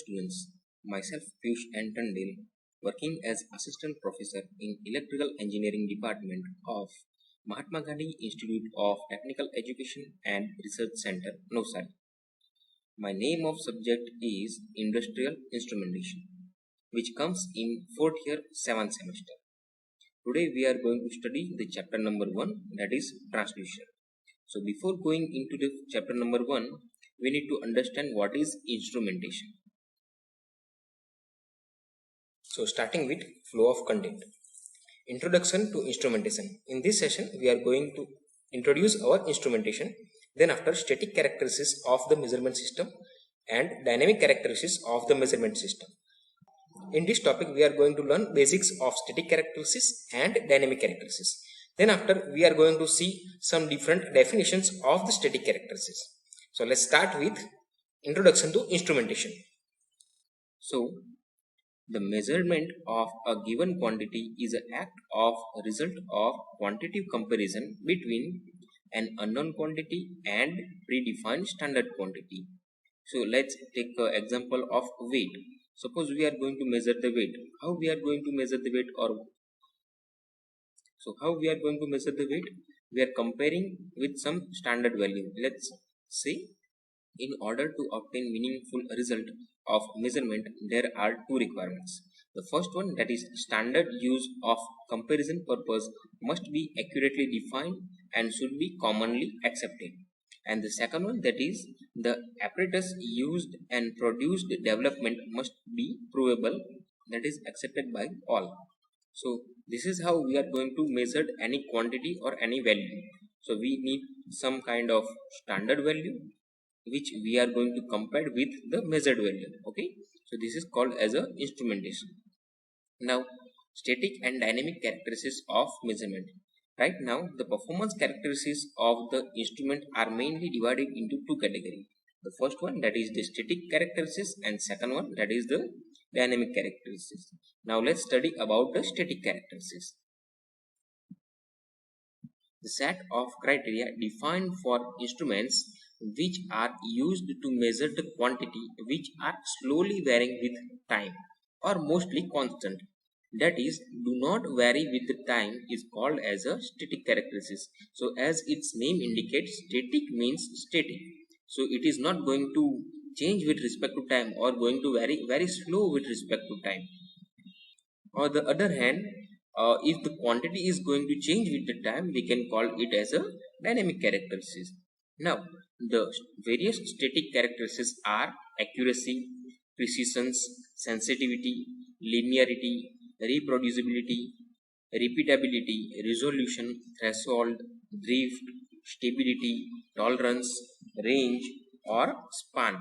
Students, myself Piyush and Tandil, working as Assistant Professor in Electrical Engineering Department of Mahatma Gandhi Institute of Technical Education and Research Center, Navsari. My name of subject is Industrial Instrumentation, which comes in 4th year 7th semester. Today we are going to study the chapter number 1, that is transducer. So before going into the chapter number 1, we need to understand what is instrumentation. So starting with flow of content. Introduction to instrumentation. In this session, we are going to introduce our instrumentation. Then after static characteristics of the measurement system and dynamic characteristics of the measurement system. In this topic, we are going to learn basics of static characteristics and dynamic characteristics. Then after, we are going to see some different definitions of the static characteristics. So let's start with introduction to instrumentation. So the measurement of a given quantity is an act of result of quantitative comparison between an unknown quantity and predefined standard quantity. So let's take an example of weight. Suppose we are going to measure the weight. How we are going to measure the weight? How we are going to measure the weight? We are comparing with some standard value. Let's say in order to obtain meaningful result of measurement, there are two requirements. The first one, that is standard use of comparison purpose must be accurately defined and should be commonly accepted. And the second one, that is the apparatus used and produced development must be provable, that is accepted by all. So this is how we are going to measure any quantity or any value. So we need some kind of standard value which we are going to compare with the measured value. Okay, so this is called as a instrumentation. Now static and dynamic characteristics of measurement. Right now the performance characteristics of the instrument are mainly divided into two categories. The first one, that is the static characteristics, and second one, that is the dynamic characteristics. Now let's study about the static characteristics. The set of criteria defined for instruments which are used to measure the quantity which are slowly varying with time or mostly constant, that is do not vary with the time, is called as a static characteristics. So as its name indicates, static means static. So it is not going to change with respect to time or going to vary very slow with respect to time. On the other hand, if the quantity is going to change with the time, we can call it as a dynamic characteristics. Now, the various static characteristics are accuracy, precision, sensitivity, linearity, reproducibility, repeatability, resolution, threshold, drift, stability, tolerance, range, or span.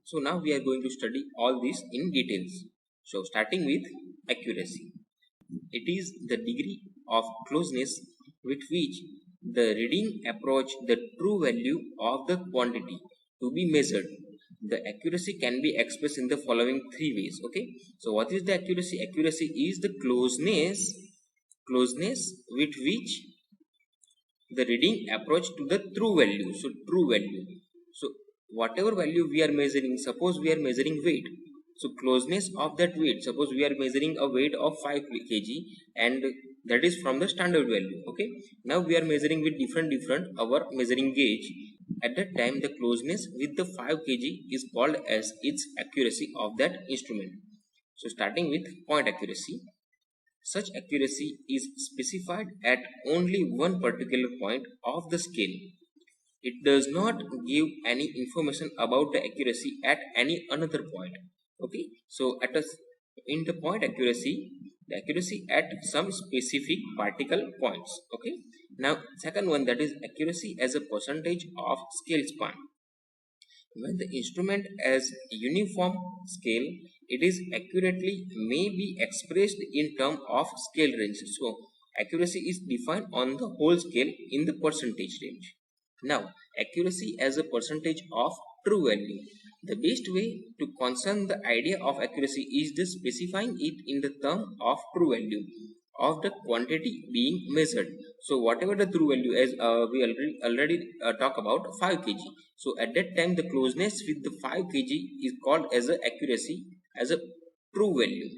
So now we are going to study all these in details. So starting with accuracy. It is the degree of closeness with which the reading approach the true value of the quantity to be measured. The accuracy can be expressed in the following three ways. Okay, so what is the accuracy? Accuracy is the closeness with which the reading approach to the true value. So true value. So whatever value we are measuring, suppose we are measuring weight. So closeness of that weight, suppose we are measuring a weight of 5 kg and that is from the standard value. Okay, now we are measuring with different our measuring gauge. At that time the closeness with the 5 kg is called as its accuracy of that instrument. So starting with point accuracy. Such accuracy is specified at only one particular point of the scale. It does not give any information about the accuracy at any another point. Okay, so in the point accuracy, the accuracy at some specific particle points. Okay, now second one, that is accuracy as a percentage of scale span. When the instrument has uniform scale, it is accurately may be expressed in terms of scale range. So accuracy is defined on the whole scale in the percentage range. Now accuracy as a percentage of true value. The best way to concern the idea of accuracy is the specifying it in the term of true value. of the quantity being measured. So whatever the true value, as we already talk about 5 kg. So at that time the closeness with the 5 kg is called as a accuracy, as a true value.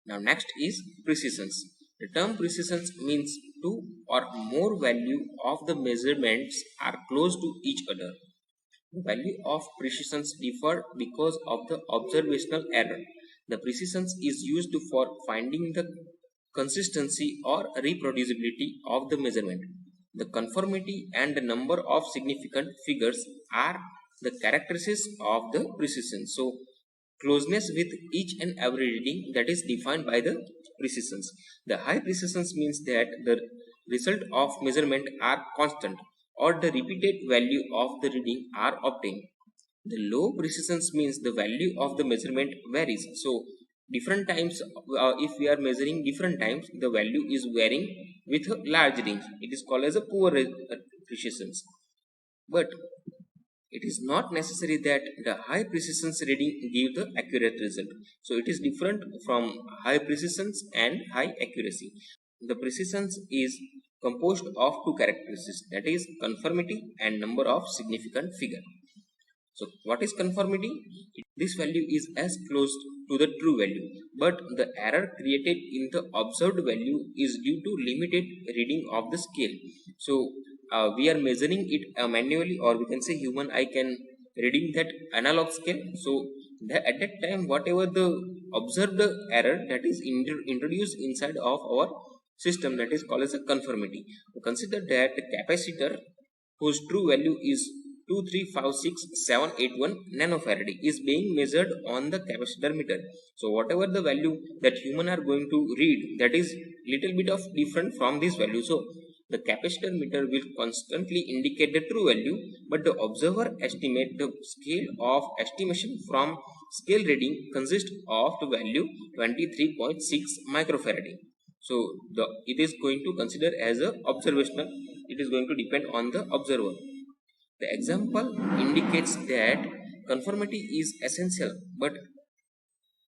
Now next is precisions. The term precisions means two or more value of the measurements are close to each other. The value of precisions differ because of the observational error. The precisions is used for finding the consistency or reproducibility of the measurement. The conformity and the number of significant figures are the characteristics of the precision. So closeness with each and every reading, that is defined by the precisions. The high precisions means that the result of measurement are constant or the repeated value of the reading are obtained. The low precisions means the value of the measurement varies. So different times, if we are measuring different times, the value is varying with a large range. It is called as a poor precisions. But it is not necessary that the high precisions reading give the accurate result. So it is different from high precisions and high accuracy. The precisions is composed of two characteristics, that is conformity and number of significant figure. So what is conformity? This value is as close to the true value, but the error created in the observed value is due to limited reading of the scale. So we are measuring it manually, or we can say human eye can reading that analog scale. So at that time, whatever the observed error that is introduced inside of our system, that is called as a conformity. Consider that the capacitor whose true value is 2356781 nanofarad is being measured on the capacitor meter. So whatever the value that human are going to read, that is little bit of different from this value. So the capacitor meter will constantly indicate the true value, but the observer estimate the scale of estimation from scale reading consists of the value 23.6 microfarad. So it is going to consider as a observational. It is going to depend on the observer. The example indicates that conformity is essential, but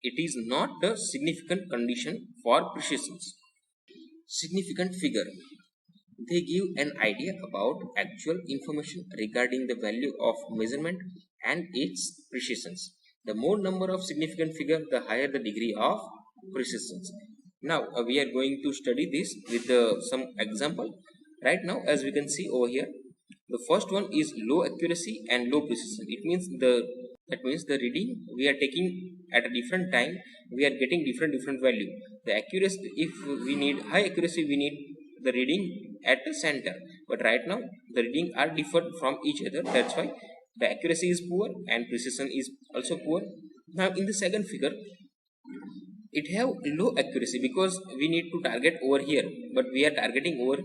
it is not the significant condition for precision. Significant figure. They give an idea about actual information regarding the value of measurement and its precision. The more number of significant figure, the higher the degree of precision. Now we are going to study this with some example. Right now, as we can see over here, the first one is low accuracy and low precision. It means the reading we are taking at a different time, we are getting different value. The accuracy, if we need high accuracy, we need the reading at the center. But right now the reading are different from each other. That's why the accuracy is poor and precision is also poor. Now in the second figure, it have low accuracy because we need to target over here, but we are targeting over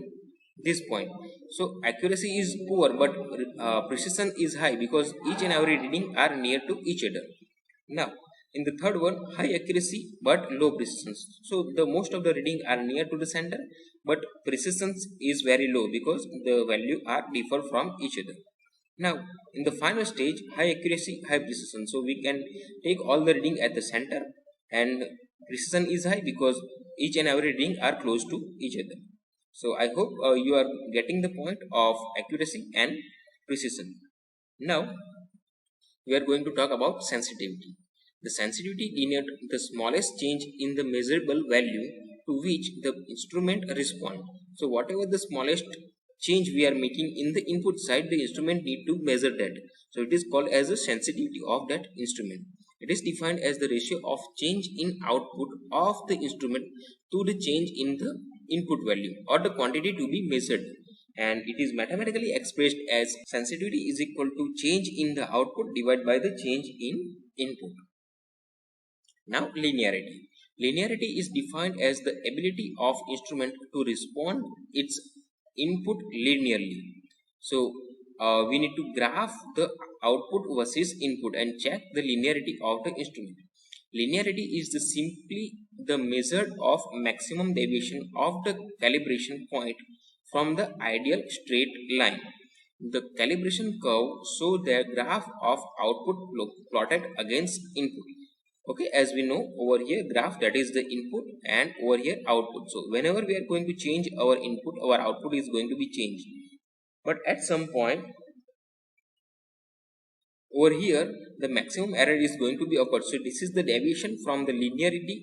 this point. So accuracy is poor, but precision is high because each and every reading are near to each other. Now in the third one, high accuracy but low precision. So the most of the reading are near to the center, but precision is very low because the value are differ from each other. Now in the final stage, high accuracy, high precision. So we can take all the reading at the center, and precision is high because each and every reading are close to each other. So I hope you are getting the point of accuracy and precision. Now we are going to talk about sensitivity. The sensitivity denotes the smallest change in the measurable value to which the instrument responds. So whatever the smallest change we are making in the input side, the instrument need to measure that. So it is called as the sensitivity of that instrument. It is defined as the ratio of change in output of the instrument to the change in the input value or the quantity to be measured, and it is mathematically expressed as sensitivity is equal to change in the output divided by the change in input. Now linearity. Linearity is defined as the ability of instrument to respond its input linearly. So we need to graph the output versus input and check the linearity of the instrument. Linearity is simply the measure of maximum deviation of the calibration point from the ideal straight line. The calibration curve shows the graph of output plotted against input. Okay, as we know, over here graph, that is the input, and over here output. So whenever we are going to change our input, our output is going to be changed. But at some point over here, the maximum error is going to be occurred. So this is the deviation from the linearity.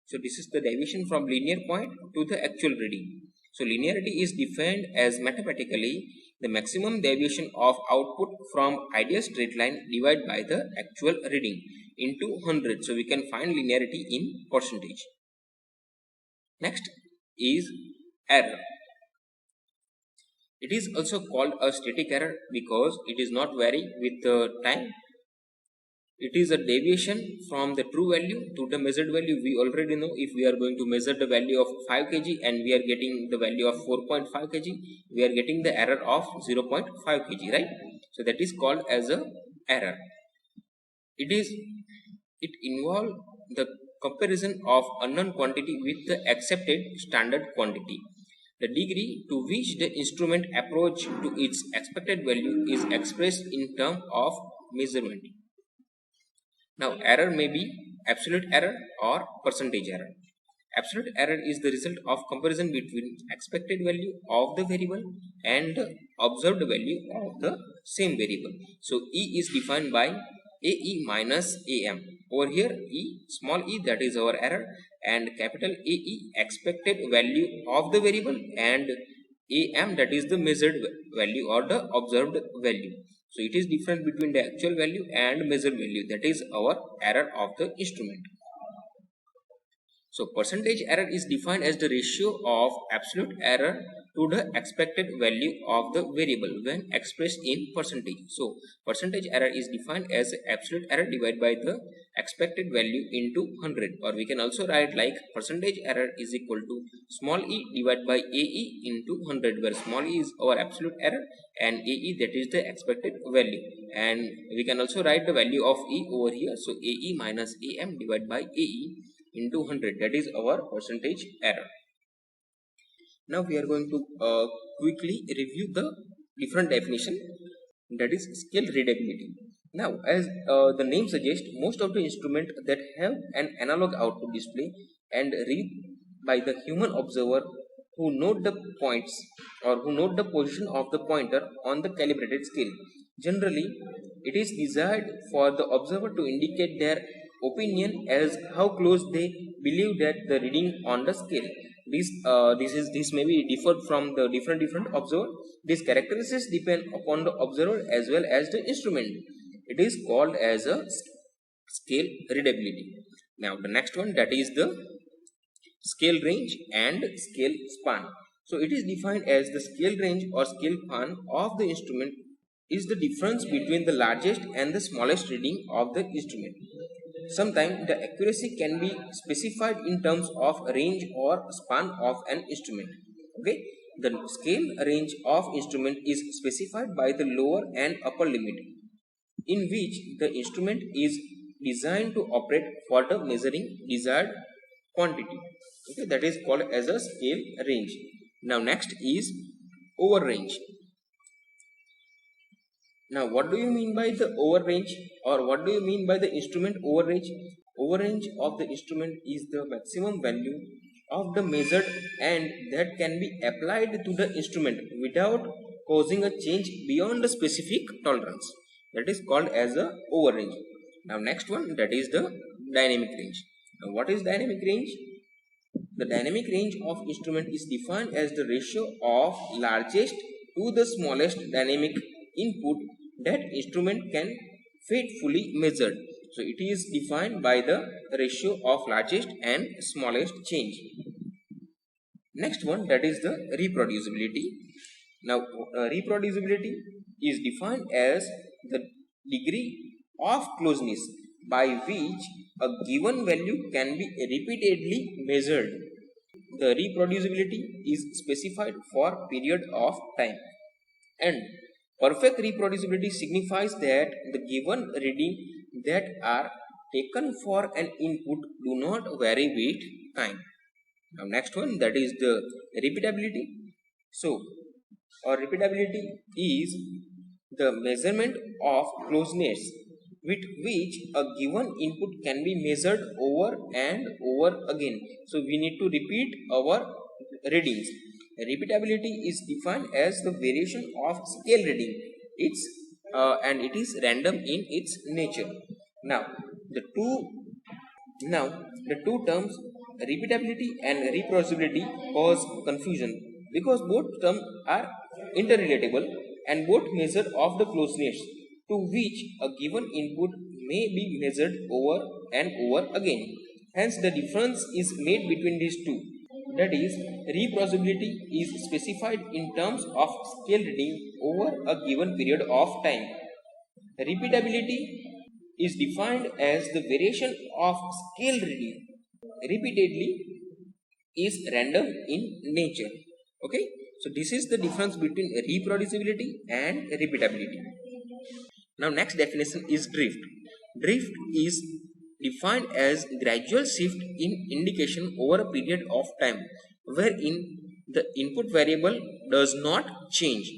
So this is the deviation from linear point to the actual reading. So linearity is defined as mathematically the maximum deviation of output from ideal straight line divided by the actual reading into 100. So we can find linearity in percentage. Next is error. It is also called a static error because it is not vary with time. It is a deviation from the true value to the measured value. We already know if we are going to measure the value of 5 kg and we are getting the value of 4.5 kg, we are getting the error of 0.5 kg, right? So that is called as a error. It involves the comparison of unknown quantity with the accepted standard quantity. The degree to which the instrument approach to its expected value is expressed in terms of measurement. Now, error may be absolute error or percentage error. Absolute error is the result of comparison between expected value of the variable and the observed value of the same variable. So, E is defined by AE minus AM. Over here, E, small e, that is our error, and capital AE, expected value of the variable, and AM, that is the measured value or the observed value. So it is different between the actual value and measured value. That is our error of the instrument. So percentage error is defined as the ratio of absolute error to the expected value of the variable when expressed in percentage. So percentage error is defined as absolute error divided by the expected value into 100, or we can also write like percentage error is equal to small e divided by AE into 100, where small e is our absolute error and AE, that is the expected value, and we can also write the value of E over here. So AE minus AM divided by AE into 100, that is our percentage error. Now we are going to quickly review the different definition, that is scale readability. Now, as the name suggests, most of the instruments that have an analog output display and read by the human observer who note the points or who note the position of the pointer on the calibrated scale. Generally, it is desired for the observer to indicate their opinion as how close they believe that the reading on the scale. This may be differed from the different observer. These characteristics depend upon the observer as well as the instrument. It is called as a scale readability. Now the next one, that is the scale range and scale span. So it is defined as the scale range or scale span of the instrument is the difference between the largest and the smallest reading of the instrument. Sometimes the accuracy can be specified in terms of range or span of an instrument. Okay, the scale range of instrument is specified by the lower and upper limit, in which the instrument is designed to operate for the measuring desired quantity. Okay, that is called as a scale range. Now next is over range. Now, what do you mean by the overrange, or what do you mean by the instrument overrange? Overrange of the instrument is the maximum value of the measured and that can be applied to the instrument without causing a change beyond the specific tolerance. That is called as a overrange. Now, next one, that is the dynamic range. Now, what is dynamic range? The dynamic range of instrument is defined as the ratio of largest to the smallest dynamic input that instrument can faithfully measure. So it is defined by the ratio of largest and smallest change. Next one, that is the reproducibility. Now reproducibility is defined as the degree of closeness by which a given value can be repeatedly measured. The reproducibility is specified for period of time, and perfect reproducibility signifies that the given reading that are taken for an input do not vary with time. Now next one, that is the repeatability. So or repeatability is the measurement of closeness with which a given input can be measured over and over again. So we need to repeat our readings. Repeatability is defined as the variation of scale reading. And it is random in its nature. Now the two now the two terms repeatability and reproducibility cause confusion because both terms are interrelatable and both measure of the closeness to which a given input may be measured over and over again. Hence, the difference is made between these two. That is, reproducibility is specified in terms of scale reading over a given period of time. Repeatability is defined as the variation of scale reading repeatedly is random in nature. Okay, so this is the difference between reproducibility and repeatability. Now next definition is drift. Drift is defined as gradual shift in indication over a period of time wherein the input variable does not change.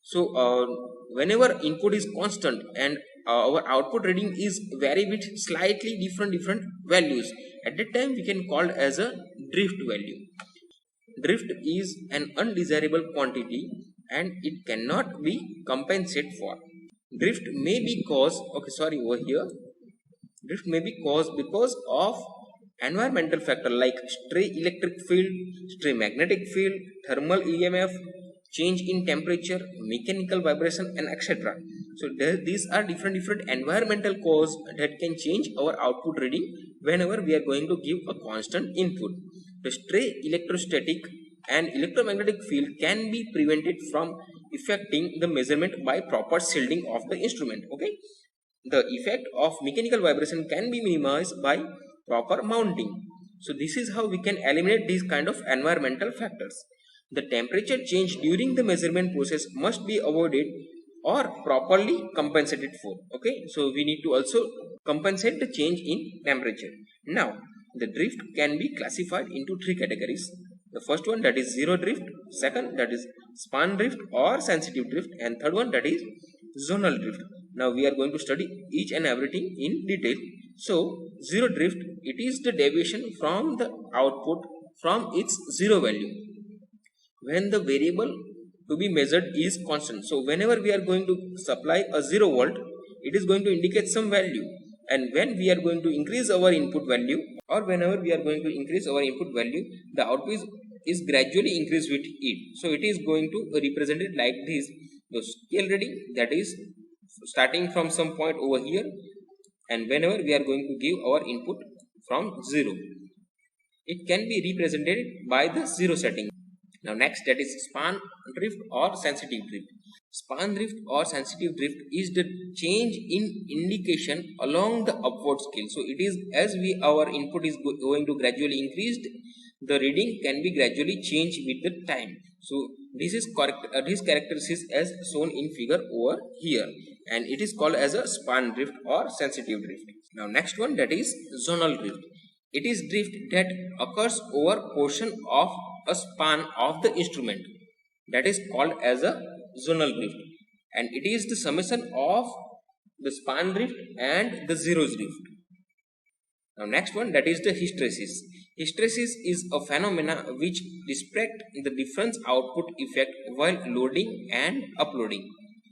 So whenever input is constant and our output reading is vary with slightly different values, at that time we can call as a drift value. Drift is an undesirable quantity and it cannot be compensated for. Drift may be caused, drift may be caused because of environmental factor like stray electric field, stray magnetic field, thermal EMF, change in temperature, mechanical vibration, and etc. So these are different environmental cause that can change our output reading whenever we are going to give a constant input. The stray electrostatic and electromagnetic field can be prevented from affecting the measurement by proper shielding of the instrument. Okay, the effect of mechanical vibration can be minimized by proper mounting. So this is how we can eliminate these kind of environmental factors. The temperature change during the measurement process must be avoided or properly compensated for. Okay, so we need to also compensate the change in temperature. Now the drift can be classified into three categories. The first one, that is zero drift, second, that is span drift or sensitive drift, and third one, that is zonal drift. Now we are going to study each and everything in detail. So zero drift, it is the deviation from the output from its zero value when the variable to be measured is constant. So whenever we are going to supply a 0 volt, it is going to indicate some value, and when we are going to increase our input value, or whenever we are going to increase our input value, the output is gradually increased with it. So it is going to represent it like this. The scale reading, that is starting from some point over here, and whenever we are going to give our input from 0, it can be represented by the 0 setting. Now next, that is span drift or sensitive drift. Span drift or sensitive drift is the change in indication along the upward scale. So it is as our input is going to gradually increased, the reading can be gradually changed with the time. So this is correct. This characteristics as shown in figure over here, and it is called as a span drift or sensitive drift. Now next one, that is zonal drift. It is drift that occurs over portion of a span of the instrument, that is called as a zonal drift, and it is the summation of the span drift and the zero drift. Now next one, that is the hysteresis. Hysteresis is a phenomena which respect the difference output effect while loading and uploading.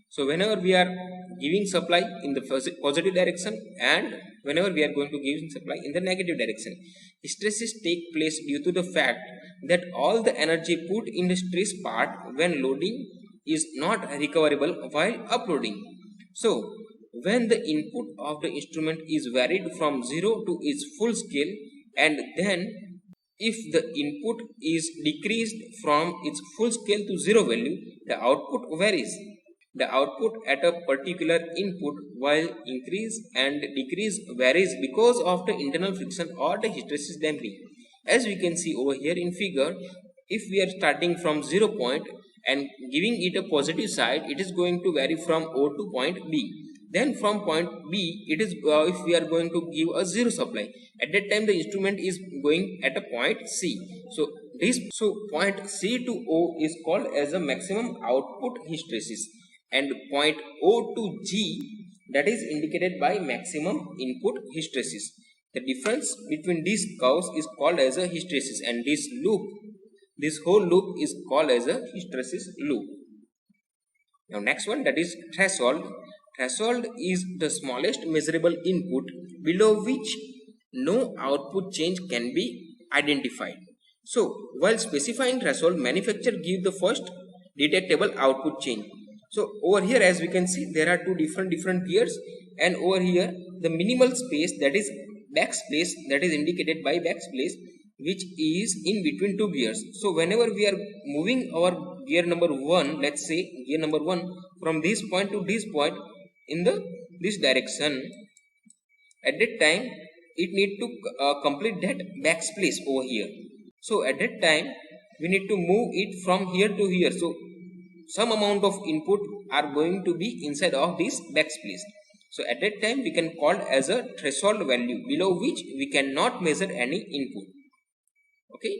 So whenever we are giving supply in the positive direction and whenever we are going to give supply in the negative direction, hysteresis take place due to the fact that all the energy put in the stress part when loading is not recoverable while uploading. So when the input of the instrument is varied from 0 to its full scale, and then if the input is decreased from its full scale to 0 value, the output varies. The output at a particular input while increase and decrease varies because of the internal friction or the hysteresis damping. As we can see over here in figure, if we are starting from 0 point and giving it a positive side, it is going to vary from O to point B. Then from point B, it is if we are going to give a 0 supply, at that time the instrument is going at a point C. So point C to O is called as a maximum output hysteresis, and point O to G, that is indicated by maximum input hysteresis. The difference between these curves is called as a hysteresis, and this whole loop is called as a hysteresis loop. Now next one, that is threshold. Threshold is the smallest measurable input below which no output change can be identified. So while specifying threshold, manufacturer give the first detectable output change. So over here, as we can see, there are two different tiers, and over here the minimal space, that is backspace, that is indicated by backspace, which is in between two gears. So whenever we are moving our gear number 1, let's say gear number 1 from this point to this point in this direction, at that time it need to complete that backspace over here. So at that time we need to move it from here to here. So some amount of input are going to be inside of this backspace. So at that time we can call as a threshold value below which we cannot measure any input. Okay.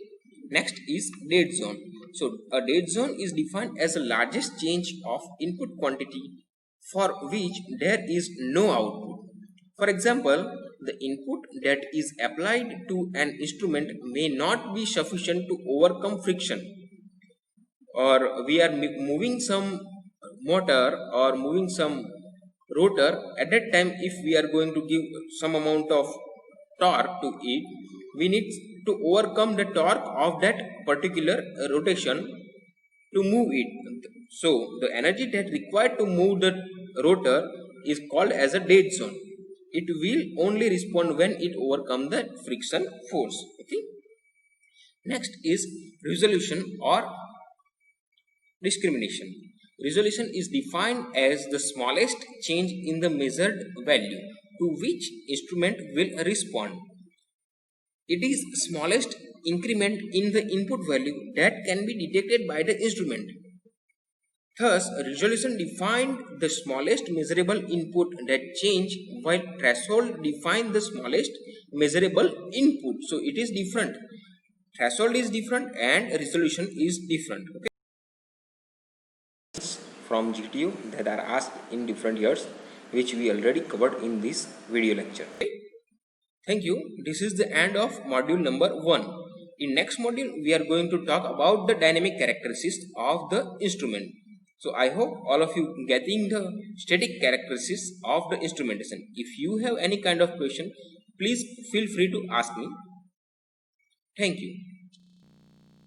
Next is dead zone. So a dead zone is defined as the largest change of input quantity for which there is no output. For example, the input that is applied to an instrument may not be sufficient to overcome friction, or we are moving some motor or moving some rotor. At that time, if we are going to give some amount of torque to it, we need to overcome the torque of that particular rotation to move it. So the energy that required to move the rotor is called as a dead zone. It will only respond when it overcomes the friction force. Okay. Next is resolution or discrimination. Resolution is defined as the smallest change in the measured value to which instrument will respond. It is smallest increment in the input value that can be detected by the instrument. Thus, resolution defined the smallest measurable input that change, while threshold defined the smallest measurable input. So it is different. Threshold is different and resolution is different. Okay. From GTU that are asked in different years, which we already covered in this video lecture. Okay. Thank you. This is the end of module number 1. In next module, we are going to talk about the dynamic characteristics of the instrument. So I hope all of you getting the static characteristics of the instrumentation. If you have any kind of question, please feel free to ask me. Thank you.